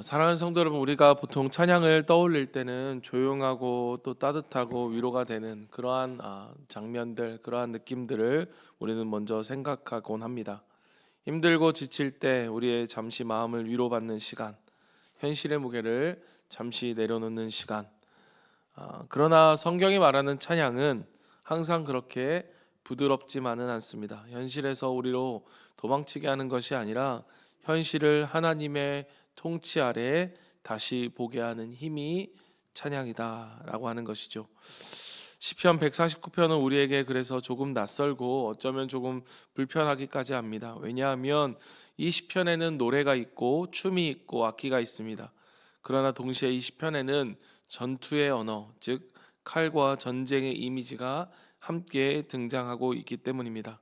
사랑하는 성도 여러분, 우리가 보통 찬양을 떠올릴 때는 조용하고 또 따뜻하고 위로가 되는 그러한 장면들, 그러한 느낌들을 우리는 먼저 생각하곤 합니다. 힘들고 지칠 때 우리의 잠시 마음을 위로받는 시간, 현실의 무게를 잠시 내려놓는 시간. 그러나 성경이 말하는 찬양은 항상 그렇게 부드럽지만은 않습니다. 현실에서 우리로 도망치게 하는 것이 아니라 현실을 하나님의 통치 아래 다시 보게 하는 힘이 찬양이다라고 하는 것이죠. 시편 149편은 우리에게 그래서 조금 낯설고 어쩌면 조금 불편하기까지 합니다. 왜냐하면 이 시편에는 노래가 있고 춤이 있고 악기가 있습니다. 그러나 동시에 이 시편에는 전투의 언어, 즉 칼과 전쟁의 이미지가 함께 등장하고 있기 때문입니다.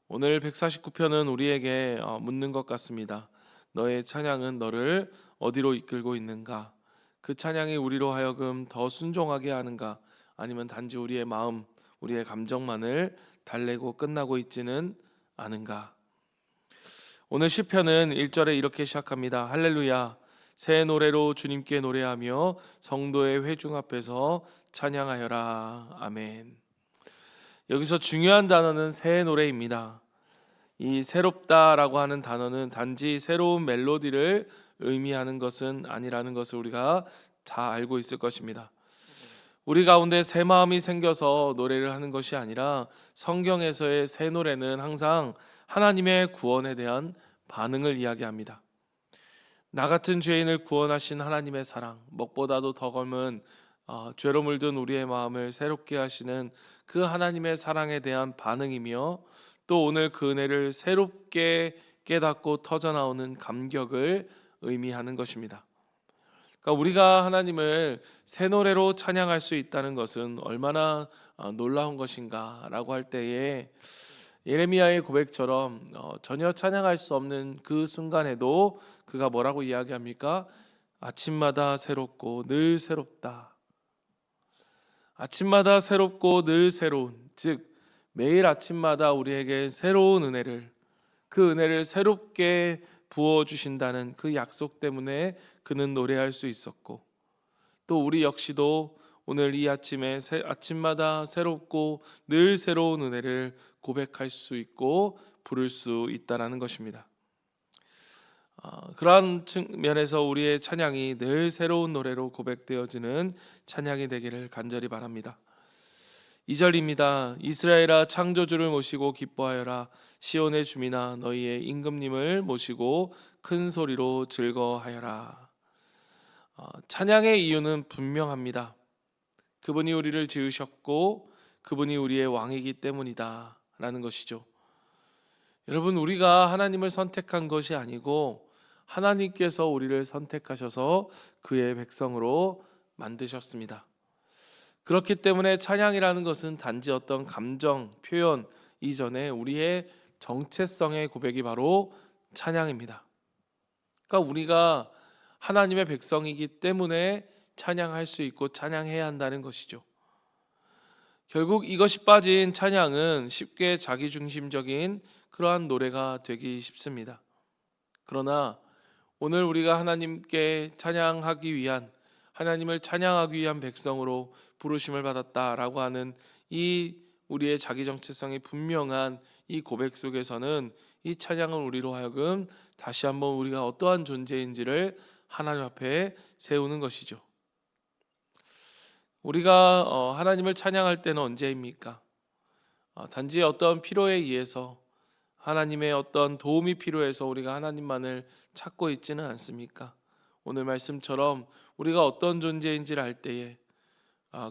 오늘 149편은 우리에게 묻는 것 같습니다. 너의 찬양은 너를 어디로 이끌고 있는가? 그 찬양이 우리로 하여금 더 순종하게 하는가? 아니면 단지 우리의 마음, 우리의 감정만을 달래고 끝나고 있지는 않은가? 오늘 시편은 1절에 이렇게 시작합니다. 할렐루야, 새 노래로 주님께 노래하며 성도의 회중 앞에서 찬양하여라. 아멘. 여기서 중요한 단어는 새 노래입니다. 이 새롭다라고 하는 단어는 단지 새로운 멜로디를 의미하는 것은 아니라는 것을 우리가 다 알고 있을 것입니다. 우리 가운데 새 마음이 생겨서 노래를 하는 것이 아니라 성경에서의 새 노래는 항상 하나님의 구원에 대한 반응을 이야기합니다. 나 같은 죄인을 구원하신 하나님의 사랑, 무엇보다도 더 검은 죄로 물든 우리의 마음을 새롭게 하시는 그 하나님의 사랑에 대한 반응이며, 또 오늘 그 은혜를 새롭게 깨닫고 터져나오는 감격을 의미하는 것입니다. 그러니까 우리가 하나님을 새 노래로 찬양할 수 있다는 것은 얼마나 놀라운 것인가라고 할 때에, 예레미야의 고백처럼 전혀 찬양할 수 없는 그 순간에도 그가 뭐라고 이야기합니까? 아침마다 새롭고 늘 새롭다. 아침마다 새롭고 늘 새로운, 즉 매일 아침마다 우리에게 새로운 은혜를, 그 은혜를 새롭게 부어 주신다는 그 약속 때문에 그는 노래할 수 있었고, 또 우리 역시도 오늘 이 아침에 아침마다 새롭고 늘 새로운 은혜를 고백할 수 있고 부를 수 있다라는 것입니다. 그러한 측면에서 우리의 찬양이 늘 새로운 노래로 고백되어지는 찬양이 되기를 간절히 바랍니다. 2절입니다. 이스라엘아, 창조주를 모시고 기뻐하여라. 시온의 주민아, 너희의 임금님을 모시고 큰 소리로 즐거워하여라. 찬양의 이유는 분명합니다. 그분이 우리를 지으셨고 그분이 우리의 왕이기 때문이다 라는 것이죠. 여러분, 우리가 하나님을 선택한 것이 아니고 하나님께서 우리를 선택하셔서 그의 백성으로 만드셨습니다. 그렇기 때문에 찬양이라는 것은 단지 어떤 감정 표현 이전에 우리의 정체성의 고백이 바로 찬양입니다. 그러니까 우리가 하나님의 백성이기 때문에 찬양할 수 있고 찬양해야 한다는 것이죠. 결국 이것이 빠진 찬양은 쉽게 자기중심적인 그러한 노래가 되기 쉽습니다. 그러나 오늘 우리가 하나님께 찬양하기 위한, 하나님을 찬양하기 위한 백성으로 부르심을 받았다라고 하는 이 우리의 자기 정체성이 분명한 이 고백 속에서는 이 찬양은 우리로 하여금 다시 한번 우리가 어떠한 존재인지를 하나님 앞에 세우는 것이죠. 우리가 하나님을 찬양할 때는 언제입니까? 단지 어떤 필요에 의해서, 하나님의 어떤 도움이 필요해서 우리가 하나님만을 찾고 있지는 않습니까? 오늘 말씀처럼 우리가 어떤 존재인지를 알 때에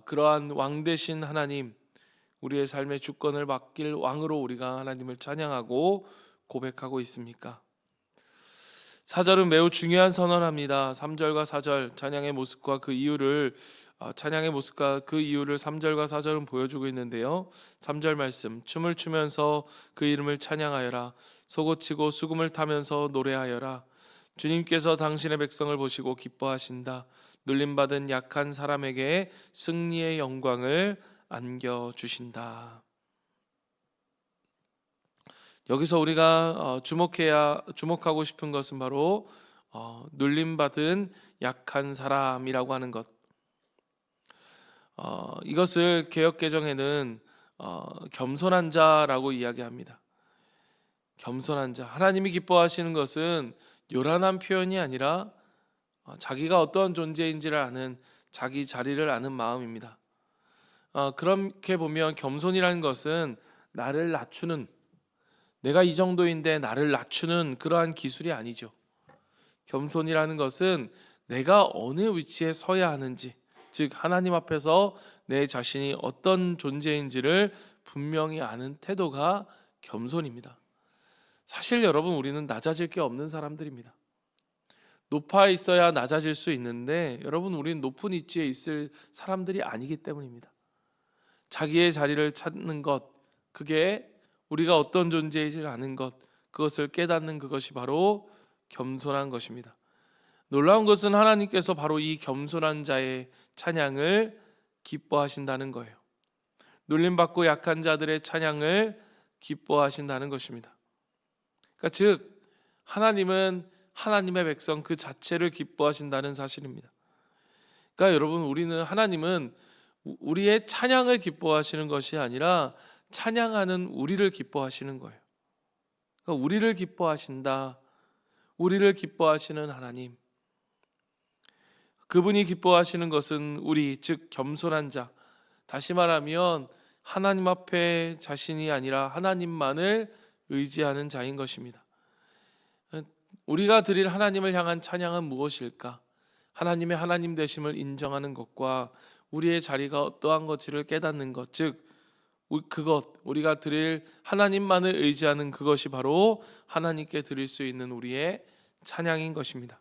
그러한 왕 되신 하나님, 우리의 삶의 주권을 맡길 왕으로 우리가 하나님을 찬양하고 고백하고 있습니까? 4절은 매우 중요한 선언합니다. 3절과 4절 찬양의 모습과 그 이유를 3절과 4절은 보여주고 있는데요. 3절 말씀, 춤을 추면서 그 이름을 찬양하여라. 소고치고 수금을 타면서 노래하여라. 주님께서 당신의 백성을 보시고 기뻐하신다. 눌림받은 약한 사람에게 승리의 영광을 안겨주신다. 여기서 우리가 주목하고 싶은 것은 바로 눌림받은 약한 사람이라고 하는 것. 이것을 개역개정에는 겸손한 자라고 이야기합니다. 겸손한 자. 하나님이 기뻐하시는 것은 요란한 표현이 아니라 자기가 어떤 존재인지를 아는, 자기 자리를 아는 마음입니다. 그렇게 보면 겸손이라는 것은 나를 낮추는, 내가 이 정도인데 나를 낮추는 그러한 기술이 아니죠. 겸손이라는 것은 내가 어느 위치에 서야 하는지, 즉 하나님 앞에서 내 자신이 어떤 존재인지를 분명히 아는 태도가 겸손입니다. 사실 여러분, 우리는 낮아질 게 없는 사람들입니다. 높아 있어야 낮아질 수 있는데, 여러분, 우리는 높은 위치에 있을 사람들이 아니기 때문입니다. 자기의 자리를 찾는 것, 그게 우리가 어떤 존재인지를 아는 것, 그것을 깨닫는 그것이 바로 겸손한 것입니다. 놀라운 것은 하나님께서 바로 이 겸손한 자의 찬양을 기뻐하신다는 거예요. 놀림받고 약한 자들의 찬양을 기뻐하신다는 것입니다. 그러니까 즉 하나님은 하나님의 백성 그 자체를 기뻐하신다는 사실입니다. 그러니까 여러분, 하나님은 우리의 찬양을 기뻐하시는 것이 아니라 찬양하는 우리를 기뻐하시는 거예요. 그러니까 우리를 기뻐하신다. 우리를 기뻐하시는 하나님. 그분이 기뻐하시는 것은 우리, 즉 겸손한 자. 다시 말하면 하나님 앞에 자신이 아니라 하나님만을 의지하는 자인 것입니다. 우리가 드릴 하나님을 향한 찬양은 무엇일까? 하나님의 하나님 되심을 인정하는 것과 우리의 자리가 어떠한 것을 깨닫는 것, 즉 그것, 우리가 드릴 하나님만을 의지하는 그것이 바로 하나님께 드릴 수 있는 우리의 찬양인 것입니다.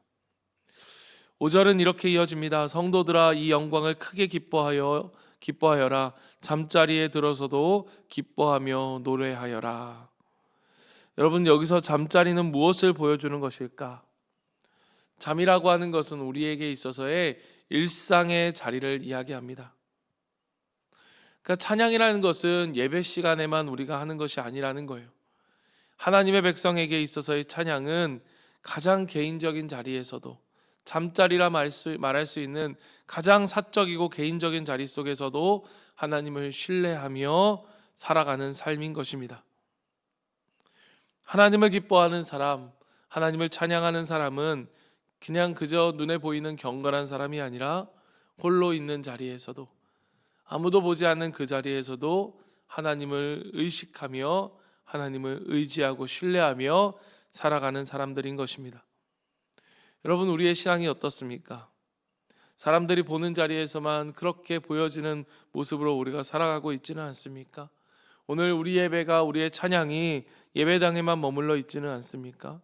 5절은 이렇게 이어집니다. 성도들아, 이 영광을 크게 기뻐하여라. 잠자리에 들어서도 기뻐하며 노래하여라. 여러분, 여기서 잠자리는 무엇을 보여주는 것일까? 잠이라고 하는 것은 우리에게 있어서의 일상의 자리를 이야기합니다. 그러니까 찬양이라는 것은 예배 시간에만 우리가 하는 것이 아니라는 거예요. 하나님의 백성에게 있어서의 찬양은 가장 개인적인 자리에서도, 잠자리라 말할 수 있는 가장 사적이고 개인적인 자리 속에서도 하나님을 신뢰하며 살아가는 삶인 것입니다. 하나님을 기뻐하는 사람, 하나님을 찬양하는 사람은 그냥 그저 눈에 보이는 경건한 사람이 아니라 홀로 있는 자리에서도, 아무도 보지 않는 그 자리에서도 하나님을 의식하며 하나님을 의지하고 신뢰하며 살아가는 사람들인 것입니다. 여러분, 우리의 신앙이 어떻습니까? 사람들이 보는 자리에서만 그렇게 보여지는 모습으로 우리가 살아가고 있지는 않습니까? 오늘 우리 예배가, 우리의 찬양이 예배당에만 머물러 있지는 않습니까?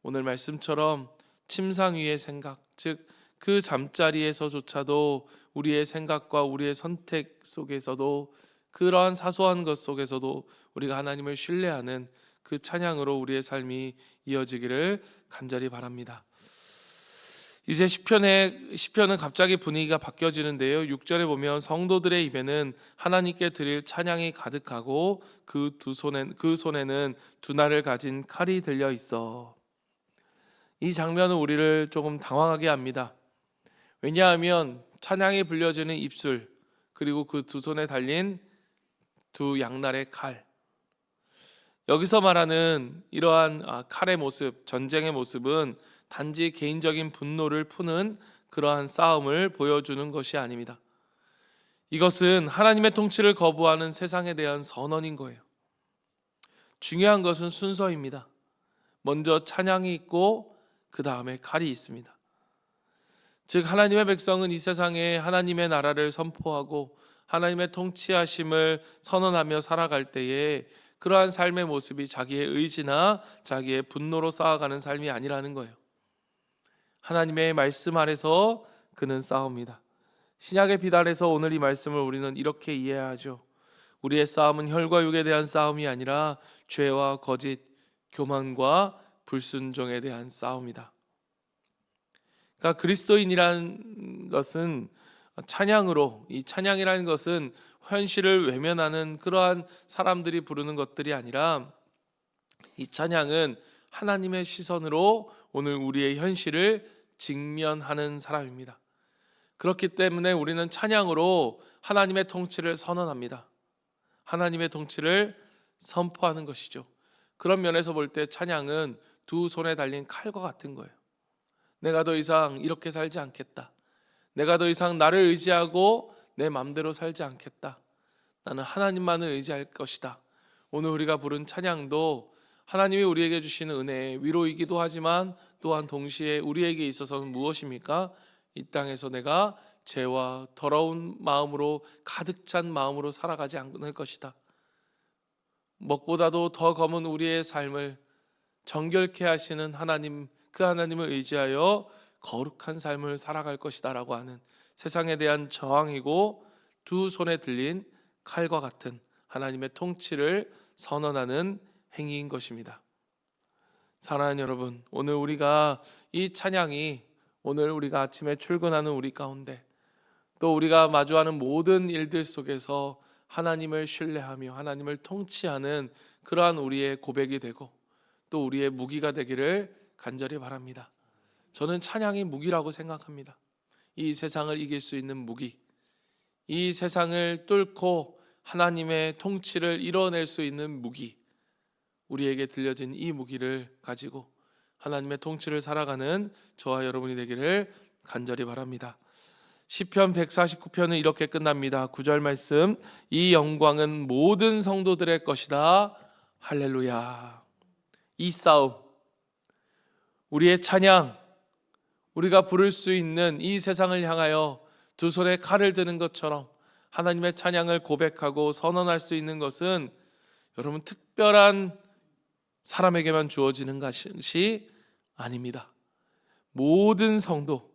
오늘 말씀처럼 침상 위의 생각, 즉 그 잠자리에서조차도 우리의 생각과 우리의 선택 속에서도, 그러한 사소한 것 속에서도 우리가 하나님을 신뢰하는 그 찬양으로 우리의 삶이 이어지기를 간절히 바랍니다. 이제 시편은 갑자기 분위기가 바뀌어지는데요. 6절에 보면 성도들의 입에는 하나님께 드릴 찬양이 가득하고 그 손에는 두 날을 가진 칼이 들려 있어. 이 장면은 우리를 조금 당황하게 합니다. 왜냐하면 찬양이 불려지는 입술, 그리고 그 두 손에 달린 두 양날의 칼, 여기서 말하는 이러한 칼의 모습, 전쟁의 모습은 단지 개인적인 분노를 푸는 그러한 싸움을 보여주는 것이 아닙니다. 이것은 하나님의 통치를 거부하는 세상에 대한 선언인 거예요. 중요한 것은 순서입니다. 먼저 찬양이 있고 그 다음에 칼이 있습니다. 즉 하나님의 백성은 이 세상에 하나님의 나라를 선포하고 하나님의 통치하심을 선언하며 살아갈 때에 그러한 삶의 모습이 자기의 의지나 자기의 분노로 쌓아가는 삶이 아니라는 거예요. 하나님의 말씀 아래서 그는 싸웁니다. 신약의 비단에서 오늘 이 말씀을 우리는 이렇게 이해하죠. 우리의 싸움은 혈과 육에 대한 싸움이 아니라 죄와 거짓, 교만과 불순종에 대한 싸움이다. 그러니까 그리스도인이라는 것은 찬양으로, 이 찬양이라는 것은 현실을 외면하는 그러한 사람들이 부르는 것들이 아니라 이 찬양은 하나님의 시선으로 오늘 우리의 현실을 직면하는 사람입니다. 그렇기 때문에 우리는 찬양으로 하나님의 통치를 선언합니다. 하나님의 통치를 선포하는 것이죠. 그런 면에서 볼 때 찬양은 두 손에 달린 칼과 같은 거예요. 내가 더 이상 이렇게 살지 않겠다. 내가 더 이상 나를 의지하고 내 마음대로 살지 않겠다. 나는 하나님만을 의지할 것이다. 오늘 우리가 부른 찬양도 하나님이 우리에게 주시는 은혜의 위로이기도 하지만 또한 동시에 우리에게 있어서는 무엇입니까? 이 땅에서 내가 죄와 더러운 마음으로 가득 찬 마음으로 살아가지 않을 것이다. 먹보다도 더 검은 우리의 삶을 정결케 하시는 하나님, 그 하나님을 의지하여 거룩한 삶을 살아갈 것이다 라고 하는 세상에 대한 저항이고 두 손에 들린 칼과 같은 하나님의 통치를 선언하는 행위인 것입니다. 사랑하는 여러분, 오늘 우리가 이 찬양이 오늘 우리가 아침에 출근하는 우리 가운데 또 우리가 마주하는 모든 일들 속에서 하나님을 신뢰하며 하나님을 통치하는 그러한 우리의 고백이 되고 또 우리의 무기가 되기를 간절히 바랍니다. 저는 찬양이 무기라고 생각합니다. 이 세상을 이길 수 있는 무기, 이 세상을 뚫고 하나님의 통치를 이뤄낼 수 있는 무기, 우리에게 들려진 이 무기를 가지고 하나님의 통치를 살아가는 저와 여러분이 되기를 간절히 바랍니다. 시편 149편은 이렇게 끝납니다. 9절 말씀, 이 영광은 모든 성도들의 것이다. 할렐루야. 이 싸움, 우리의 찬양, 우리가 부를 수 있는 이 세상을 향하여 두 손에 칼을 드는 것처럼 하나님의 찬양을 고백하고 선언할 수 있는 것은 여러분 특별한 사람에게만 주어지는 것이 아닙니다. 모든 성도,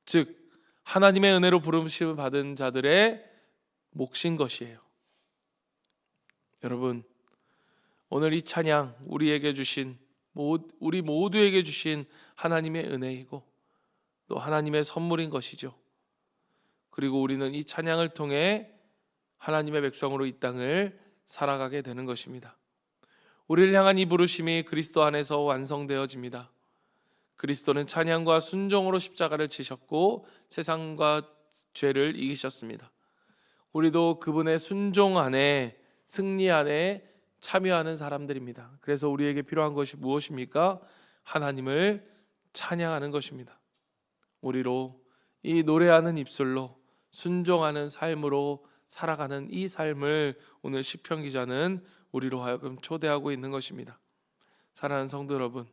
즉 하나님의 은혜로 부르심을 받은 자들의 몫인 것이에요. 여러분, 오늘 이 찬양 우리에게 주신, 우리 모두에게 주신 하나님의 은혜이고 또 하나님의 선물인 것이죠. 그리고 우리는 이 찬양을 통해 하나님의 백성으로 이 땅을 살아가게 되는 것입니다. 우리를 향한 이 부르심이 그리스도 안에서 완성되어집니다. 그리스도는 찬양과 순종으로 십자가를 지셨고 세상과 죄를 이기셨습니다. 우리도 그분의 순종 안에, 승리 안에 참여하는 사람들입니다. 그래서 우리에게 필요한 것이 무엇입니까? 하나님을 찬양하는 것입니다. 우리로 이 노래하는 입술로 순종하는 삶으로 살아가는 이 삶을 오늘 시편 기자는 우리로 하여금 초대하고 있는 것입니다. 사랑하는 성도 여러분,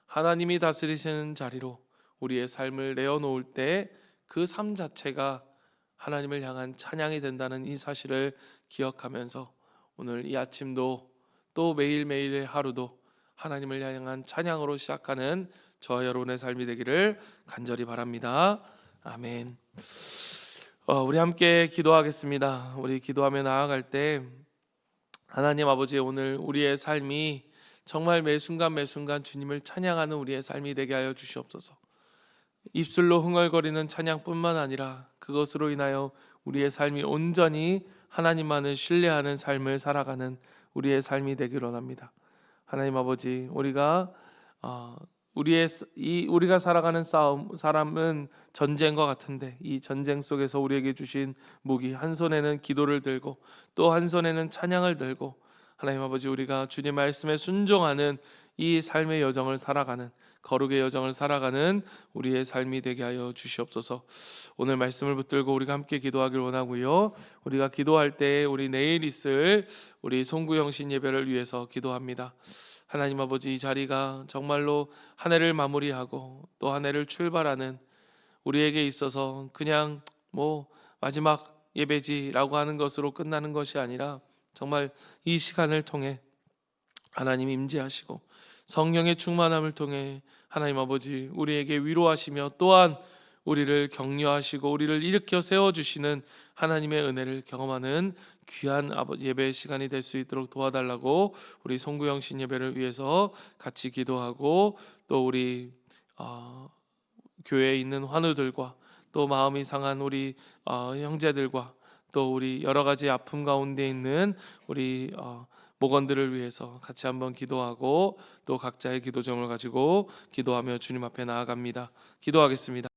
하나님이 다스리시는 자리로 우리의 삶을 내어놓을 때 그 삶 자체가 하나님을 향한 찬양이 된다는 이 사실을 기억하면서 오늘 이 아침도 또 매일매일의 하루도 하나님을 향한 찬양으로 시작하는 저와 여러분의 삶이 되기를 간절히 바랍니다. 아멘. 우리 함께 기도하겠습니다. 우리 기도하며 나아갈 때 하나님 아버지, 오늘 우리의 삶이 정말 매 순간 주님을 찬양하는 우리의 삶이 되게 하여 주시옵소서. 입술로 흥얼거리는 찬양뿐만 아니라 그것으로 인하여 우리의 삶이 온전히 하나님만을 신뢰하는 삶을 살아가는 우리의 삶이 되기를 원합니다. 하나님 아버지, 우리가 우리가 살아가는 삶은 전쟁과 같은데 이 전쟁 속에서 우리에게 주신 무기, 한 손에는 기도를 들고 또 한 손에는 찬양을 들고 하나님 아버지, 우리가 주님 말씀에 순종하는 이 삶의 여정을 살아가는, 거룩의 여정을 살아가는 우리의 삶이 되게 하여 주시옵소서. 오늘 말씀을 붙들고 우리가 함께 기도하길 원하고요. 우리가 기도할 때 우리 내일 있을 우리 송구영신 예배를 위해서 기도합니다. 하나님 아버지, 이 자리가 정말로 한 해를 마무리하고 또 한 해를 출발하는 우리에게 있어서 그냥 마지막 예배지라고 하는 것으로 끝나는 것이 아니라 정말 이 시간을 통해 하나님 임재하시고 성령의 충만함을 통해 하나님 아버지 우리에게 위로하시며 또한 우리를 격려하시고 우리를 일으켜 세워주시는 하나님의 은혜를 경험하는 귀한 예배의 시간이 될 수 있도록 도와달라고 우리 송구영신 예배를 위해서 같이 기도하고 또 우리 교회에 있는 환우들과 또 마음이 상한 우리 형제들과 또 우리 여러 가지 아픔 가운데 있는 우리 목원들을 위해서 같이 한번 기도하고 또 각자의 기도 제목을 가지고 기도하며 주님 앞에 나아갑니다. 기도하겠습니다.